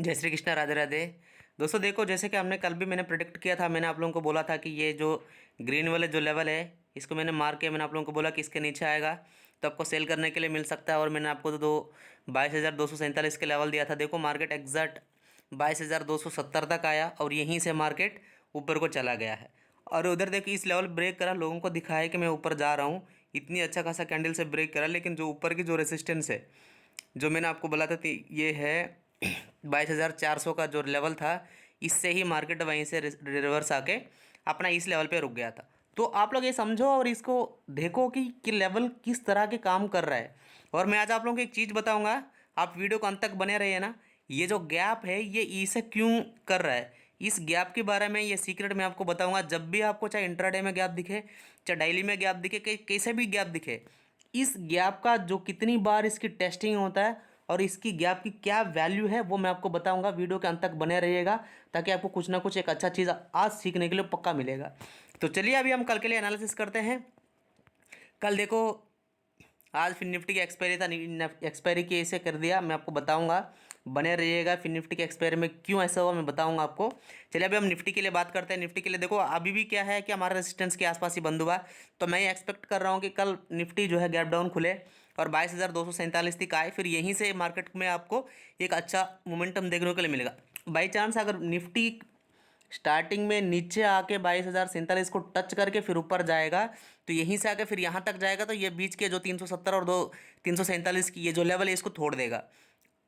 जय श्री कृष्णा, राधे राधे। दोस्तों देखो, जैसे कि हमने कल भी मैंने प्रेडिक्ट किया था, मैंने आप लोगों को बोला था कि ये जो ग्रीन वाले जो लेवल है इसको मैंने मार्क किया। मैंने आप लोगों को बोला कि इसके नीचे आएगा तो आपको सेल करने के लिए मिल सकता है। और मैंने आपको तो 22,247 के लेवल दिया था। देखो मार्केट एग्जैक्ट 22,270 तक आया और यहीं से मार्केट ऊपर को चला गया है। और उधर देखो इस लेवल ब्रेक करा, लोगों को दिखाया कि मैं ऊपर जा रहा हूँ, इतनी अच्छा खासा कैंडल से ब्रेक करा। लेकिन जो ऊपर की जो रेसिस्टेंस है, जो मैंने आपको बोला था ये है 22,400 का जो लेवल था, इससे ही मार्केट वहीं से रिवर्स आके अपना इस लेवल पे रुक गया था। तो आप लोग ये समझो और इसको देखो कि लेवल किस तरह के काम कर रहा है। और मैं आज आप लोगों को एक चीज़ बताऊंगा, आप वीडियो को अंत तक बने रहिए ना। ये जो गैप है ये इसे क्यों कर रहा है, इस गैप के बारे में ये सीक्रेट मैं आपको बताऊंगा। जब भी आपको चाहे इंट्राडे में गैप दिखे, चाहे डेली में गैप दिखे, कैसे भी गैप दिखे, इस गैप का जो कितनी बार इसकी टेस्टिंग होता है और इसकी गैप की क्या वैल्यू है वो मैं आपको बताऊंगा। वीडियो के अंत तक बने रहिएगा ताकि आपको कुछ ना कुछ एक अच्छा चीज़ आज सीखने के लिए पक्का मिलेगा। तो चलिए अभी हम कल के लिए एनालिसिस करते हैं। कल देखो, आज फिर निफ्टी की एक्सपायरी था, एक्सपायरी की ऐसे कर दिया, मैं आपको बताऊंगा। बने रहिएगा, फिर निफ्टी के एक्सपायरी में क्यों ऐसा हुआ मैं बताऊंगा आपको। चलिए अभी हम निफ्टी के लिए बात करते हैं। निफ्टी के लिए देखो अभी भी क्या है कि हमारा रेजिस्टेंस के आसपास ही बंद हुआ। तो मैं ये एक्सपेक्ट कर रहा हूँ कि कल निफ्टी जो है गैप डाउन खुले और 22,247 तक आए, फिर यहीं से मार्केट में आपको एक अच्छा मोमेंटम देखने के लिए मिलेगा। बाई चांस अगर निफ्टी स्टार्टिंग में नीचे आके 22,047 को टच करके फिर ऊपर जाएगा, तो यहीं से आके फिर यहाँ तक जाएगा, तो ये बीच के जो 370 और 347 की ये जो लेवल है इसको तोड़ देगा।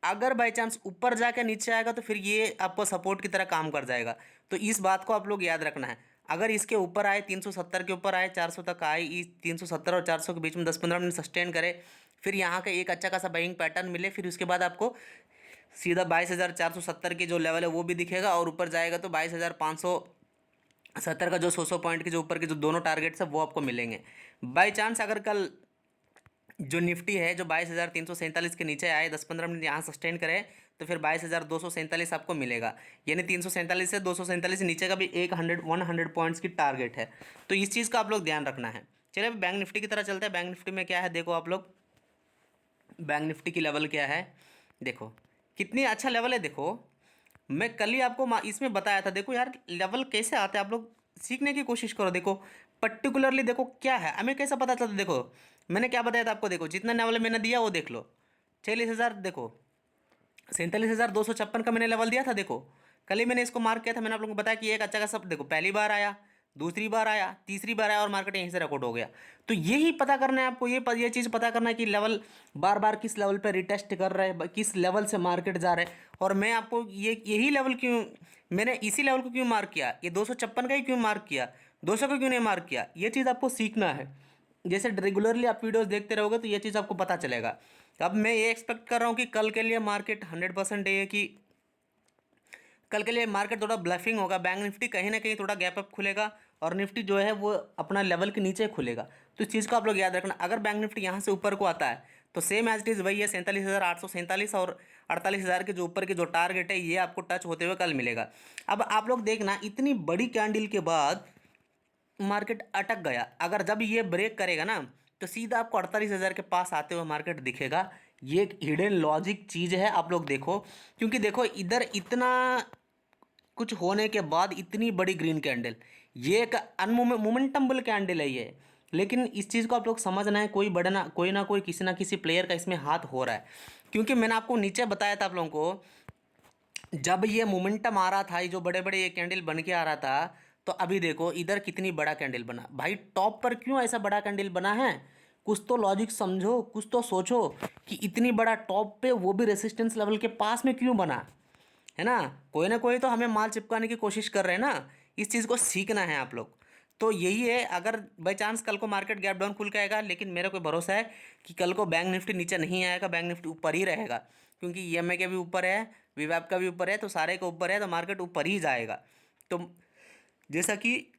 अगर बाई चांस ऊपर जाके नीचे आएगा तो फिर ये आपको सपोर्ट की तरह काम कर जाएगा। तो इस बात को आप लोग याद रखना है। अगर इसके ऊपर आए, 370 के ऊपर आए, 400 तक आए, इस 370 और 400 के बीच में 10-15 मिनट सस्टेन करे, फिर यहाँ का एक अच्छा खासा बाइंग पैटर्न मिले, फिर उसके बाद आपको सीधा 22,470 की जो लेवल है वो भी दिखेगा और ऊपर जाएगा तो 22,570 का जो 100 पॉइंट के जो ऊपर के जो दोनों टारगेट्स है वो आपको मिलेंगे। बाई चांस अगर कल जो निफ्टी है जो 22,347 के नीचे आए, 10-15 मिनट यहाँ सस्टेन करे, तो फिर 22,247 आपको मिलेगा। यानी 347 से 247 नीचे का भी एक 100 पॉइंट्स की टारगेट है। तो इस चीज़ का आप लोग ध्यान रखना है। चलिए अब बैंक निफ्टी की तरह चलते हैं। बैंक निफ्टी में क्या है देखो आप लोग, बैंक निफ्टी की लेवल क्या है देखो, कितनी अच्छा लेवल है। देखो मैं कल ही आपको इसमें बताया था। देखो यार लेवल कैसे आते हैं, आप लोग सीखने की कोशिश करो। देखो पर्टिकुलरली देखो क्या है, हमें कैसा पता चलता। देखो मैंने क्या बताया था आपको, देखो जितना लेवल मैंने दिया वो देख लो। 46,000, देखो 47,256 का मैंने लेवल दिया था। देखो कल ही मैंने इसको मार्क किया था। मैंने आप लोगों को बताया कि एक अच्छा का सब, देखो पहली बार आया, दूसरी बार आया, तीसरी बार आया और मार्केट यहीं से रिकॉर्ड हो गया। तो यही पता करना है आपको, ये चीज़ पता करना है कि लेवल बार बार किस लेवल पे रिटेस्ट कर रहा है, किस लेवल से मार्केट जा रहा है। और मैं आपको यही लेवल क्यों, मैंने इसी लेवल को क्यों मार्क किया, ये 256 का ही क्यों मार्क किया, 200 को क्यों नहीं मार्क किया, ये चीज़ आपको सीखना है। जैसे रेगुलरली आप वीडियोस देखते रहोगे तो ये चीज़ आपको पता चलेगा। अब मैं ये एक्सपेक्ट कर रहा हूँ कि कल के लिए मार्केट 100% है कि कल के लिए मार्केट थोड़ा ब्लफिंग होगा। बैंक निफ्टी कहीं ना कहीं थोड़ा गैप अप खुलेगा और निफ्टी जो है वो अपना लेवल के नीचे खुलेगा। तो इस चीज़ को आप लोग याद रखना। अगर बैंक निफ्टी यहाँ से ऊपर को आता है तो सेम एज इट इज़ वही है, 47,847 और 48,000 के जो ऊपर के जो टारगेट है ये आपको टच होते हुए कल मिलेगा। अब आप लोग देखना, इतनी बड़ी कैंडल के बाद मार्केट अटक गया, अगर जब ये ब्रेक करेगा ना तो सीधा आपको 48,000 के पास आते हुए मार्केट दिखेगा। ये एक हिडन लॉजिक चीज़ है, आप लोग देखो। क्योंकि देखो इधर इतना कुछ होने के बाद इतनी बड़ी ग्रीन कैंडल, ये एक मोमेंटम्बल कैंडल है ये। लेकिन इस चीज़ को आप लोग समझना है, कोई ना कोई किसी ना किसी प्लेयर का इसमें हाथ हो रहा है। क्योंकि मैंने आपको नीचे बताया था आप लोगों को, जब ये मोमेंटम आ रहा था, ये जो बड़े बड़े ये कैंडल बन के आ रहा था, तो अभी देखो इधर कितनी बड़ा कैंडल बना। भाई टॉप पर क्यों ऐसा बड़ा कैंडल बना है, कुछ तो लॉजिक समझो, कुछ तो सोचो कि इतनी बड़ा टॉप पे वो भी रेसिस्टेंस लेवल के पास में क्यों बना है ना कोई तो हमें माल चिपकाने की कोशिश कर रहे हैं ना। इस चीज़ को सीखना है आप लोग। तो यही है, अगर बाई चांस कल को मार्केट गैप डाउन खुल के आएगा, लेकिन मेरा कोई भरोसा है कि कल को बैंक निफ्टी नीचे नहीं आएगा, बैंक निफ्टी ऊपर ही रहेगा। क्योंकि ईएमए के भी ऊपर है, वीवैप का भी ऊपर है, तो सारे के ऊपर है, तो मार्केट ऊपर ही जाएगा। तो जैसा कि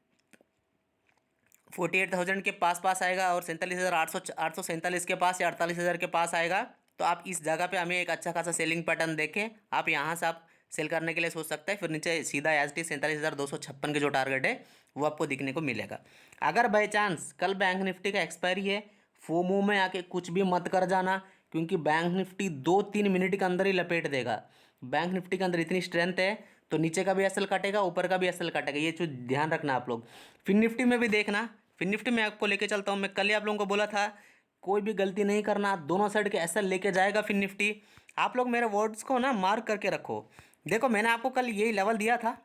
48,000 के पास पास आएगा और 47,847 के पास या 48,000 के पास आएगा, तो आप इस जगह पे हमें एक अच्छा खासा सेलिंग पैटर्न देखें। आप यहाँ से आप सेल करने के लिए सोच सकते हैं, फिर नीचे सीधा एस टी 47,256 के जो टारगेट है वो आपको दिखने को मिलेगा। अगर बाई चांस कल बैंक निफ्टी का एक्सपायरी है, फोमो में आके कुछ भी मत कर जाना, क्योंकि बैंक निफ्टी 2-3 मिनट के अंदर ही लपेट देगा। बैंक निफ्टी के अंदर इतनी स्ट्रेंथ है, तो नीचे का भी एसएल काटेगा, ऊपर का भी एसएल काटेगा। ये चीज़ ध्यान रखना आप लोग। फिर निफ्टी में भी देखना, फिर निफ्टी में आपको लेके चलता हूँ। मैं कल ही आप लोगों को बोला था कोई भी गलती नहीं करना, दोनों साइड के एसएल लेके जाएगा फिर निफ्टी। आप लोग मेरे वर्ड्स को ना मार्क करके रखो। देखो मैंने आपको कल यही लेवल दिया था,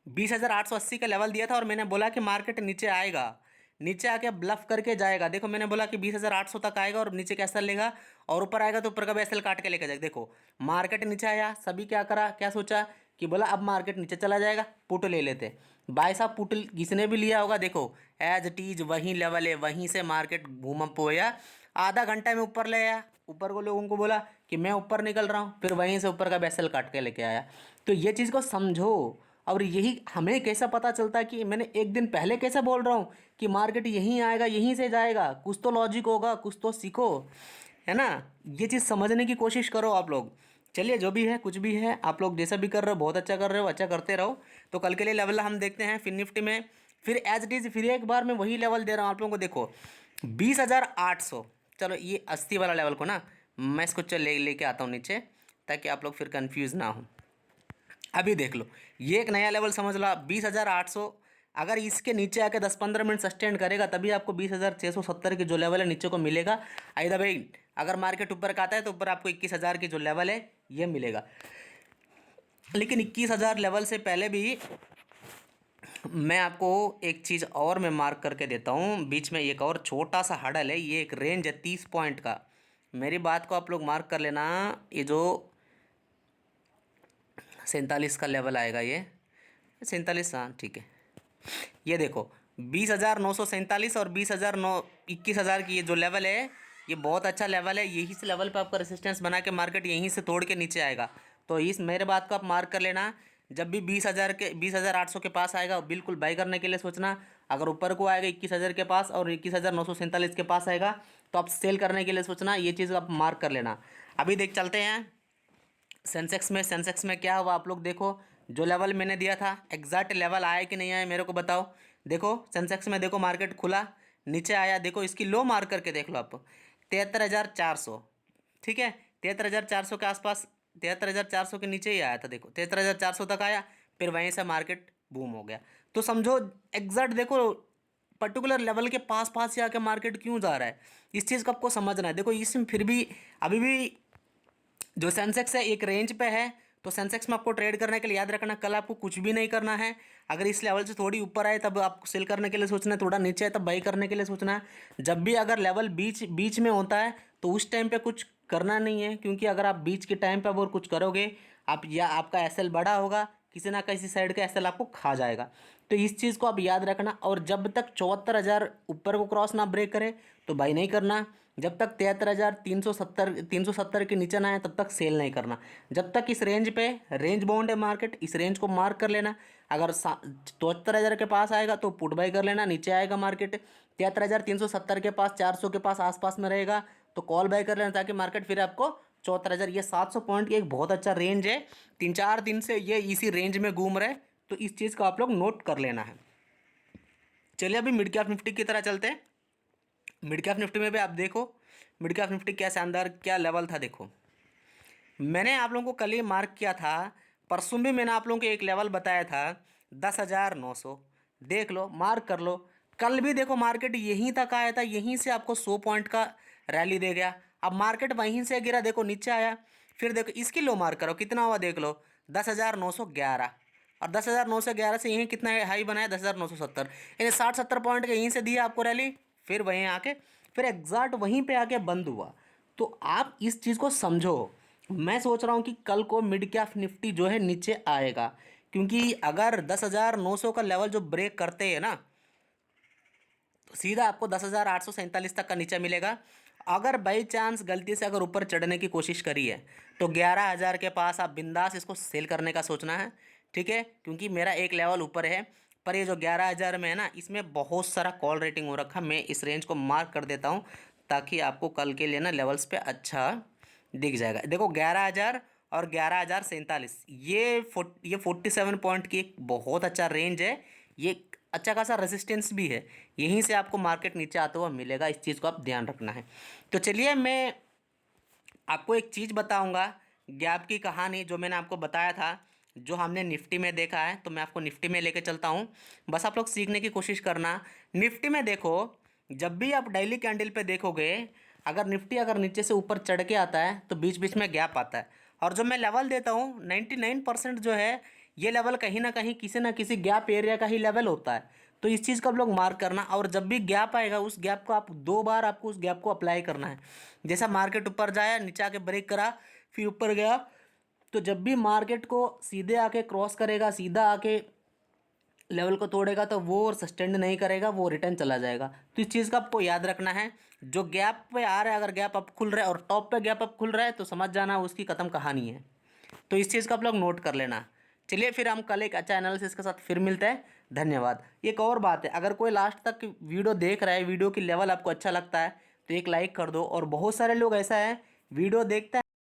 20,880 का लेवल दिया था, और मैंने बोला कि मार्केट नीचे आएगा, नीचे आके ब्लफ करके जाएगा। देखो मैंने बोला कि 20,800 तक आएगा और नीचे का एसएल लेगा, और ऊपर आएगा तो ऊपर का भी एसएल काट के लेके जाएगा। देखो मार्केट नीचे आया, सभी क्या करा, क्या सोचा कि बोला अब मार्केट नीचे चला जाएगा, पुट ले लेते। भाई साहब पुट किसने भी लिया होगा, देखो एज इट इज वहीं लेवल है, वहीं से मार्केट घूम पोया, आधा घंटा में ऊपर ले आया। ऊपर को लोगों को बोला कि मैं ऊपर निकल रहा हूँ, फिर वहीं से ऊपर का बेसल काट के लेके आया। तो ये चीज़ को समझो। और यही हमें कैसा पता चलता है कि मैंने एक दिन पहले कैसे बोल रहा हूँ कि मार्केट यहीं आएगा, यहीं से जाएगा। कुछ तो लॉजिक होगा, कुछ तो सीखो, है ना। ये चीज़ समझने की कोशिश करो आप लोग। चलिए जो भी है कुछ भी है, आप लोग जैसा भी कर रहे हो बहुत अच्छा कर रहे हो, अच्छा करते रहो। तो कल के लिए लेवल हम देखते हैं फिर निफ्टी में। फिर एज इट इज़ फिर एक बार मैं वही लेवल दे रहा हूँ आप लोगों को। देखो 20,800, चलो ये 80 वाला लेवल को ना मैं इसको चल लेके आता हूँ नीचे, ताकि आप लोग फिर कंफ्यूज ना हो। अभी देख लो ये एक नया लेवल समझ लो, 20,800 अगर इसके नीचे आके 10-15 मिनट सस्टेन करेगा तभी आपको 20,670 की जो लेवल है नीचे को मिलेगा। आइदा भाई अगर मार्केट ऊपर का आता है तो ऊपर आपको 21,000 की जो लेवल है ये मिलेगा। लेकिन 21,000 लेवल से पहले भी मैं आपको एक चीज़ और मैं मार्क करके देता हूँ। बीच में एक और छोटा सा हडल है, ये एक रेंज है 30 पॉइंट का। मेरी बात को आप लोग मार्क कर लेना। ये जो 47 का लेवल आएगा, ये 47, हाँ ठीक है। ये देखो 20,947 और 21,000 की ये जो लेवल है ये बहुत अच्छा लेवल है। यही से लेवल पे आपका रेसिस्टेंस बना के मार्केट यहीं से तोड़ के नीचे आएगा। तो इस मेरे बात को आप मार्क कर लेना। जब भी 20,800 के पास आएगा बिल्कुल बाई करने के लिए सोचना। अगर ऊपर को आएगा 21,000 के पास और 21,947 के पास आएगा तो आप सेल करने के लिए सोचना। ये चीज़ आप मार्क कर लेना। अभी देख चलते हैं सेंसेक्स में क्या हुआ। आप लोग देखो जो लेवल मैंने दिया था एग्जैक्ट लेवल आया कि नहीं आया मेरे को बताओ। देखो सेंसेक्स में देखो मार्केट खुला नीचे आया, देखो इसकी लो मार्क करके देख लो आप, 73,400, ठीक है 73,400 के आसपास, 73,400 के नीचे ही आया था। देखो 73,400 तक आया, फिर वहीं से मार्केट बूम हो गया। तो समझो एग्जैक्ट देखो पर्टिकुलर लेवल के पास पास से आके मार्केट क्यों जा रहा है, इस चीज़ को आपको समझना है। देखो इसमें फिर भी अभी भी जो सेंसेक्स है एक रेंज पे है। तो सेंसेक्स में आपको ट्रेड करने के लिए याद रखना कल आपको कुछ भी नहीं करना है। अगर इस लेवल से थोड़ी ऊपर आए तब आपको सेल करने के लिए सोचना है, थोड़ा नीचे आए तब बाई करने के लिए सोचना है। जब भी अगर लेवल बीच बीच में होता है तो उस टाइम पे कुछ करना नहीं है, क्योंकि अगर आप बीच के टाइम पे और कुछ करोगे आप या आपका एसएल बड़ा होगा, किसी ना किसी साइड का एसएल आपको खा जाएगा। तो इस चीज़ को आप याद रखना। और जब तक 74,000 ऊपर को क्रॉस ना ब्रेक करे तो बाई नहीं करना। जब तक 73,370 के नीचे ना आए तब तक सेल नहीं करना। जब तक इस रेंज पे, रेंज बाउंड है मार्केट, इस रेंज को मार्क कर लेना। अगर 74,000 के पास आएगा तो पुट बाई कर लेना, नीचे आएगा मार्केट 73,370 के पास, 400 के पास आसपास में रहेगा तो कॉल बाई कर लेना, ताकि मार्केट फिर आपको 74,000, ये 700 पॉइंट की एक बहुत अच्छा रेंज है। 3-4 दिन से ये इसी रेंज में घूम रहे, तो इस चीज़ को आप लोग नोट कर लेना है। चलिए अभी मिड कैप निफ्टी की तरह चलते हैं। मिड कैप निफ्टी में भी आप देखो मिड कैप निफ्टी क्या शानदार क्या लेवल था। देखो मैंने आप लोगों को कल ही मार्क किया था, परसों भी मैंने आप लोगों को एक लेवल बताया था 10,900। देख लो मार्क कर लो। कल भी देखो मार्केट यहीं तक आया था, यहीं से आपको 100 पॉइंट का रैली दे गया। अब मार्केट वहीं से गिरा, देखो नीचे आया, फिर देखो इसकी लो मार्क करो कितना हुआ देख लो 10,911। और 10,911 से यहीं कितना हाई बनाया 10,970, यानी 60-70 पॉइंट का यहीं से दिया आपको रैली। फिर वहीं आके फिर एग्जैक्ट वहीं पे आके बंद हुआ। तो आप इस चीज़ को समझो। मैं सोच रहा हूँ कि कल को मिड कैप निफ्टी जो है नीचे आएगा, क्योंकि अगर 10,900 का लेवल जो ब्रेक करते हैं ना तो सीधा आपको 10,847 तक का नीचे मिलेगा। अगर बाई चांस गलती से अगर ऊपर चढ़ने की कोशिश करी है तो 11,000 के पास आप बिंदास इसको सेल करने का सोचना है, ठीक है। क्योंकि मेरा एक लेवल ऊपर है, पर ये जो 11,000 में है ना इसमें बहुत सारा कॉल रेटिंग हो रखा। मैं इस रेंज को मार्क कर देता हूँ ताकि आपको कल के लिए ना लेवल्स पे अच्छा दिख जाएगा। देखो 11,000 और 11,047, ये 47 पॉइंट की एक बहुत अच्छा रेंज है। ये अच्छा खासा रेजिस्टेंस भी है, यहीं से आपको मार्केट नीचे आता हुआ मिलेगा। इस चीज़ को आप ध्यान रखना है। तो चलिए मैं आपको एक चीज़ बताऊंगा, गैप की कहानी जो मैंने आपको बताया था, जो हमने निफ्टी में देखा है, तो मैं आपको निफ्टी में लेके चलता हूँ। बस आप लोग सीखने की कोशिश करना। निफ्टी में देखो, जब भी आप डेली कैंडल पे देखोगे, अगर निफ्टी अगर नीचे से ऊपर चढ़ के आता है तो बीच बीच में गैप आता है। और जो मैं लेवल देता हूँ 99% जो है, ये लेवल कहीं ना किसी गैप एरिया का ही लेवल होता है। तो इस चीज़ को आप लोग मार्क करना, और जब भी गैप आएगा उस गैप को आप 2 बार आपको उस गैप को अप्लाई करना है। जैसा मार्केट ऊपर जाया, नीचे आके ब्रेक करा, फिर ऊपर गया, तो जब भी मार्केट को सीधे आके क्रॉस करेगा, सीधा आके लेवल को तोड़ेगा, तो वो सस्टेंड नहीं करेगा, वो रिटर्न चला जाएगा। तो इस चीज़ का आपको याद रखना है। जो गैप पे आ रहा है, अगर गैप अप खुल रहा है और टॉप पे गैप अप खुल रहा है, तो समझ जाना उसकी खत्म कहानी है। तो इस चीज़ का आप लोग नोट कर लेना। चलिए फिर हम कल एक अच्छा एनालिसिस के साथ फिर मिलते हैं। धन्यवाद। एक और बात है, अगर कोई लास्ट तक वीडियो देख रहा है, वीडियो की लेवल आपको अच्छा लगता है, तो एक लाइक कर दो। और बहुत सारे लोग ऐसा है, वीडियो देखता है